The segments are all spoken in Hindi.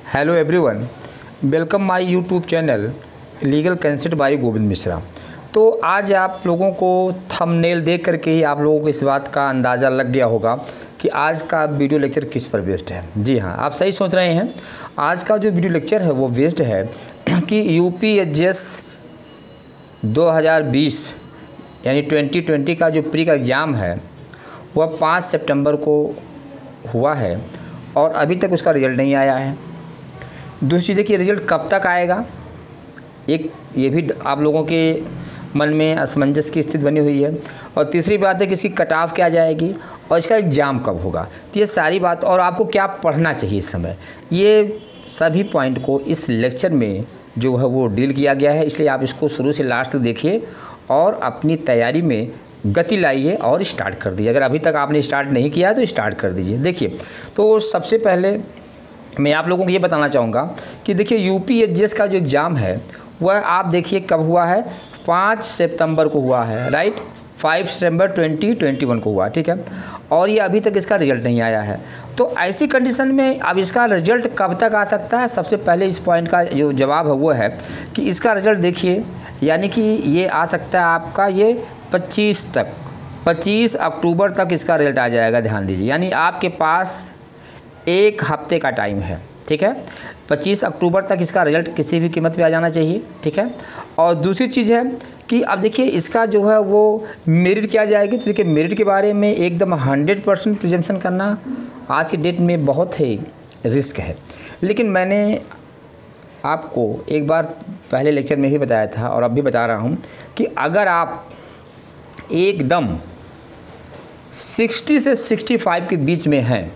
Hello everyone, welcome my YouTube channel legal consult by Govind Mishra. तो आज आप लोगों को थंबनेल देख करके ही आप लोगों को इस बात का अंदाज़ा लग गया होगा कि आज का वीडियो लेक्चर किस पर बेस्ड है। जी हाँ, आप सही सोच रहे हैं। आज का जो वीडियो लेक्चर है वो बेस्ड है कि यूपीएससीएस 2020 यानी 2020 का जो प्री का एग्ज़ाम है वह 5 सितंबर को हुआ है और अभी तक उसका रिज़ल्ट नहीं आया है। दूसरी चीज़ है कि रिज़ल्ट कब तक आएगा, एक ये भी आप लोगों के मन में असमंजस की स्थिति बनी हुई है। और तीसरी बात है कि इसकी कट ऑफ क्या जाएगी और इसका एग्ज़ाम कब होगा। तो ये सारी बात और आपको क्या पढ़ना चाहिए इस समय, ये सभी पॉइंट को इस लेक्चर में जो है वो डील किया गया है। इसलिए आप इसको शुरू से लास्ट तक देखिए और अपनी तैयारी में गति लाइए और स्टार्ट कर दीजिए। अगर अभी तक आपने स्टार्ट नहीं किया है तो स्टार्ट कर दीजिए। देखिए, तो सबसे पहले मैं आप लोगों को ये बताना चाहूँगा कि देखिए यूपीएससीएस का जो एग्ज़ाम है वह आप देखिए कब हुआ है, 5 सितंबर को हुआ है, राइट। 5 सितंबर 2021 को हुआ, ठीक है। और ये अभी तक इसका रिज़ल्ट नहीं आया है। तो ऐसी कंडीशन में अब इसका रिज़ल्ट कब तक आ सकता है, सबसे पहले इस पॉइंट का जो जवाब है वो है कि इसका रिज़ल्ट देखिए, यानी कि ये आ सकता है आपका ये 25 अक्टूबर तक इसका रिज़ल्ट आ जाएगा। ध्यान दीजिए, यानी आपके पास एक हफ्ते का टाइम है, ठीक है। 25 अक्टूबर तक इसका रिज़ल्ट किसी भी कीमत पे आ जाना चाहिए, ठीक है। और दूसरी चीज़ है कि अब देखिए इसका जो है वो मेरिट क्या जाएगी। तो देखिए मेरिट के बारे में एकदम 100% प्रिजम्पशन करना आज की डेट में बहुत ही रिस्क है। लेकिन मैंने आपको एक बार पहले लेक्चर में ही बताया था और अब भी बता रहा हूँ कि अगर आप एकदम 60 से 65 के बीच में हैं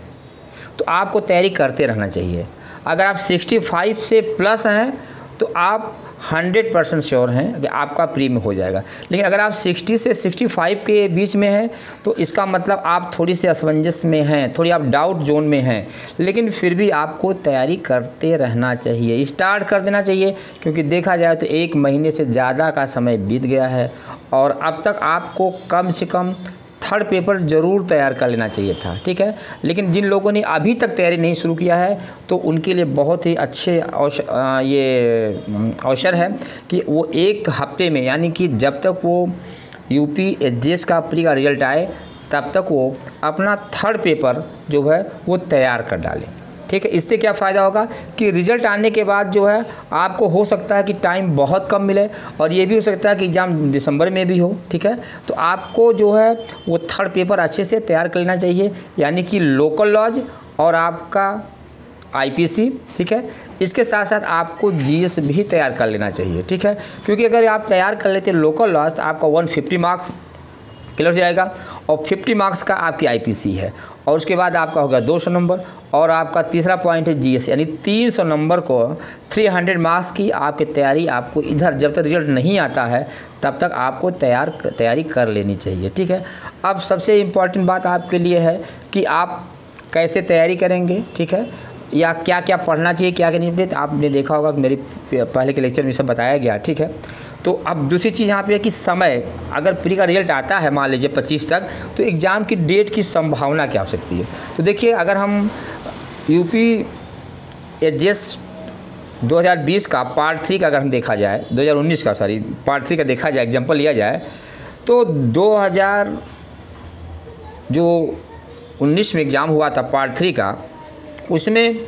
तो आपको तैयारी करते रहना चाहिए। अगर आप 65 से प्लस हैं तो आप 100% श्योर हैं कि आपका प्री में हो जाएगा। लेकिन अगर आप 60 से 65 के बीच में हैं तो इसका मतलब आप थोड़ी सी असमंजस में हैं, थोड़ी आप डाउट जोन में हैं। लेकिन फिर भी आपको तैयारी करते रहना चाहिए, स्टार्ट कर देना चाहिए, क्योंकि देखा जाए तो 1 महीने से ज़्यादा का समय बीत गया है और अब तक आपको कम से कम 3rd पेपर ज़रूर तैयार कर लेना चाहिए था, ठीक है। लेकिन जिन लोगों ने अभी तक तैयारी नहीं शुरू किया है तो उनके लिए बहुत ही अच्छे अवसर है कि वो 1 हफ्ते में, यानी कि जब तक वो यूपीएससीएस का प्री का रिज़ल्ट आए तब तक वो अपना 3rd पेपर जो है वो तैयार कर डालें, ठीक है। इससे क्या फ़ायदा होगा कि रिज़ल्ट आने के बाद जो है आपको हो सकता है कि टाइम बहुत कम मिले और ये भी हो सकता है कि एग्ज़ाम दिसंबर में भी हो, ठीक है। तो आपको जो है वो 3rd पेपर अच्छे से तैयार कर लेना चाहिए, यानी कि लोकल लॉज और आपका आईपीसी, ठीक है। इसके साथ साथ आपको जीएस भी तैयार कर लेना चाहिए, ठीक है। क्योंकि अगर आप तैयार कर लेते लोकल लॉज तो आपका 150 मार्क्स क्लियर हो जाएगा और 50 मार्क्स का आपकी आईपीसी है और उसके बाद आपका होगा 200 नंबर और आपका तीसरा पॉइंट है जीएस, यानी 300 नंबर को 300 मार्क्स की आपकी तैयारी आपको इधर जब तक रिजल्ट नहीं आता है तब तक आपको तैयारी कर लेनी चाहिए, ठीक है। अब सबसे इम्पॉर्टेंट बात आपके लिए है कि आप कैसे तैयारी करेंगे, ठीक है, या क्या क्या पढ़ना चाहिए, क्या क्या नहीं। आपने देखा होगा कि मेरी पहले के लेक्चर में सब बताया गया, ठीक है। तो अब दूसरी चीज़ यहाँ पे है कि समय, अगर प्री का रिज़ल्ट आता है मान लीजिए 25 तक, तो एग्ज़ाम की डेट की संभावना क्या हो सकती है। तो देखिए, अगर हम यूपीएससीएस 2020 का पार्ट 3 का अगर हम देखा जाए, 2019 का सॉरी पार्ट 3 का देखा जाए, एग्जाम्पल लिया जाए, तो 2019 में एग्ज़ाम हुआ था पार्ट 3 का, उसमें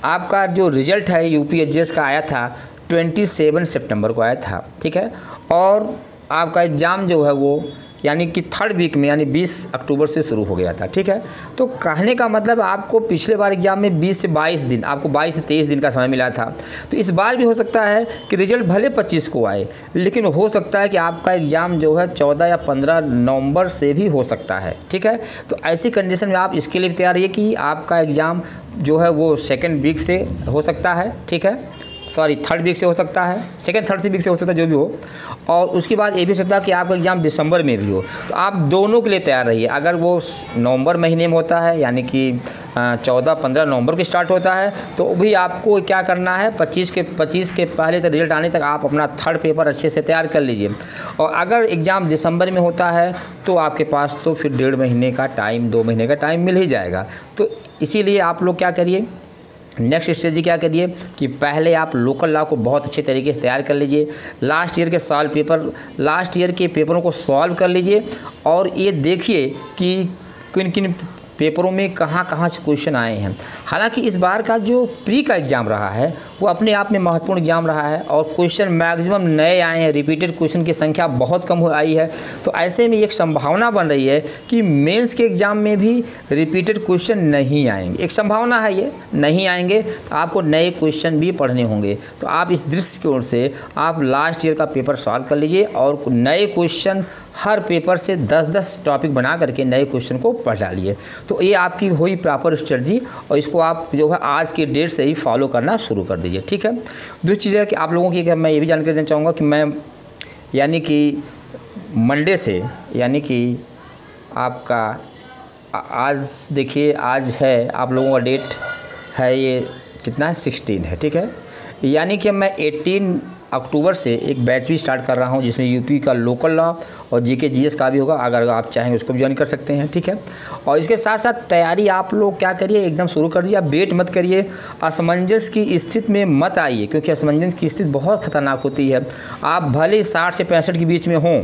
आपका जो रिज़ल्ट है यूपीएससीएस का आया था 27 सितंबर को आया था, ठीक है। और आपका एग्ज़ाम जो है वो यानी कि 3rd वीक में यानी 20 अक्टूबर से शुरू हो गया था, ठीक है। तो कहने का मतलब आपको पिछले बार एग्ज़ाम में 20 से 22 दिन, आपको 22 से 23 दिन का समय मिला था। तो इस बार भी हो सकता है कि रिज़ल्ट भले 25 को आए, लेकिन हो सकता है कि आपका एग्ज़ाम जो है 14 या 15 नवंबर से भी हो सकता है, ठीक है। तो ऐसी कंडीशन में आप इसके लिए तैयार रहिए कि आपका एग्ज़ाम जो है वो 2nd वीक से हो सकता है, ठीक है, सॉरी 3rd वीक से हो सकता है, 2nd 3rd वीक से हो सकता है, जो भी हो। और उसके बाद ये भी हो सकता है कि आपका एग्ज़ाम दिसंबर में भी हो। तो आप दोनों के लिए तैयार रहिए। अगर वो नवंबर महीने में होता है, यानी कि 14-15 नवंबर को स्टार्ट होता है, तो भी आपको क्या करना है, 25 के पहले तक रिजल्ट आने तक आप अपना 3rd पेपर अच्छे से तैयार कर लीजिए। और अगर एग्ज़ाम दिसंबर में होता है तो आपके पास तो फिर 1.5 महीने का टाइम, 2 महीने का टाइम मिल ही जाएगा। तो इसीलिए आप लोग क्या करिए नेक्स्ट स्ट्रेटजी क्या करिए कि पहले आप लोकल लॉ को बहुत अच्छे तरीके से तैयार कर लीजिए। लास्ट ईयर के पेपरों को सॉल्व कर लीजिए और ये देखिए कि किन किन पेपरों में कहाँ से क्वेश्चन आए हैं। हालांकि इस बार का जो प्री का एग्ज़ाम रहा है वो अपने आप में महत्वपूर्ण एग्ज़ाम रहा है और क्वेश्चन मैक्सिमम नए आए हैं, रिपीटेड क्वेश्चन की संख्या बहुत कम आई है। तो ऐसे में एक संभावना बन रही है कि मेंस के एग्ज़ाम में भी रिपीटेड क्वेश्चन नहीं आएंगे, एक संभावना है ये नहीं आएंगे, तो आपको नए क्वेश्चन भी पढ़ने होंगे। तो आप इस दृष्टिकोण से आप लास्ट ईयर का पेपर सॉल्व कर लीजिए और नए क्वेश्चन हर पेपर से 10-10 टॉपिक बना करके नए क्वेश्चन को पढ़ डालिए। तो ये आपकी हुई प्रॉपर स्ट्रेटजी और इसको आप जो है आज की डेट से ही फॉलो करना शुरू कर दीजिए, ठीक है। दूसरी चीज़ है कि आप लोगों की मैं ये भी जानकारी देना चाहूँगा कि मैं यानी कि मंडे से यानी कि आपका आज देखिए आज है आप लोगों का डेट है ये कितना है 16 है, ठीक है। यानी कि मैं 18 अक्टूबर से एक बैच भी स्टार्ट कर रहा हूं जिसमें यूपी का लोकल लॉ और जीके जीएस का भी होगा। अगर आप चाहेंगे उसको भी ज्वाइन कर सकते हैं, ठीक है। और इसके साथ साथ तैयारी आप लोग क्या करिए एकदम शुरू कर दीजिए। आप वेट मत करिए, असमंजस की स्थिति में मत आइए क्योंकि असमंजस की स्थिति बहुत खतरनाक होती है। आप भले 60 से 65 के बीच में हों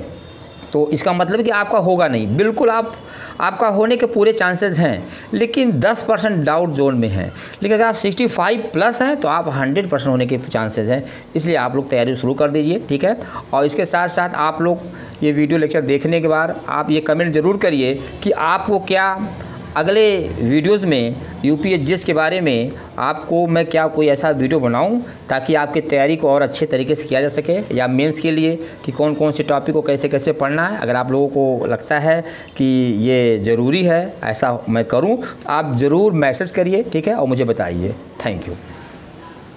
तो इसका मतलब है कि आपका होगा नहीं, बिल्कुल आपका होने के पूरे चांसेस हैं, लेकिन 10% डाउट जोन में है। लेकिन अगर आप 65 प्लस हैं तो आप 100% होने के चांसेस हैं। इसलिए आप लोग तैयारी शुरू कर दीजिए, ठीक है। और इसके साथ साथ आप लोग ये वीडियो लेक्चर देखने के बाद आप ये कमेंट ज़रूर करिए कि आपको क्या अगले वीडियोस में यूपीएससी के बारे में आपको मैं क्या कोई ऐसा वीडियो बनाऊं ताकि आपकी तैयारी को और अच्छे तरीके से किया जा सके, या मेंस के लिए कि कौन कौन से टॉपिक को कैसे कैसे पढ़ना है। अगर आप लोगों को लगता है कि ये ज़रूरी है ऐसा मैं करूं तो आप ज़रूर मैसेज करिए, ठीक है, और मुझे बताइए। Thank you.